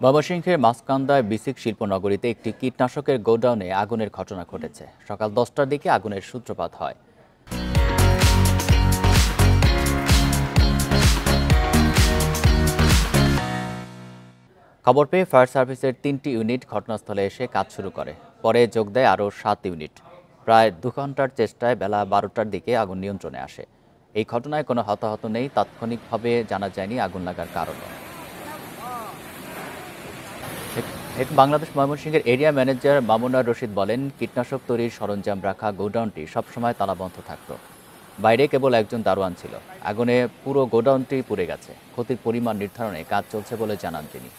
ময়মনসিংহের মাছকান্দায় বিসিক শিল্পনগরীতে একটি কীটনাশকের গোডাউনে আগুনের ঘটনা ঘটেছে। সকাল 10টার দিকে আগুনের সূত্রপাত হয়। খবর পেয়ে ফায়ার সার্ভিসের 3টি ইউনিট ঘটনাস্থলে এসে কাজ শুরু করে। পরে যোগ দেয় আরও 7 ইউনিট। প্রায় 2 ঘন্টার চেষ্টায় বেলা 12টার দিকে আগুন নিয়ন্ত্রণে আসে। এই ঘটনায় কোনো হতাহত নেই। তাৎক্ষণিকভাবে জানা যায়নি আগুন লাগার কারণে। বাংলাদেশ ময়মনসিংহের এরিয়া ম্যানেজার মামুনুর রশিদ বলেন, কীটনাশক তৈরির সরঞ্জাম রাখা গোডাউনটি সবসময় তালাবন্ধ থাকত। বাইরে কেবল একজন দারোয়ান ছিল। আগুনে পুরো গোডাউনটি পুড়ে গেছে। ক্ষতির পরিমাণ নির্ধারণে কাজ চলছে বলে জানান তিনি।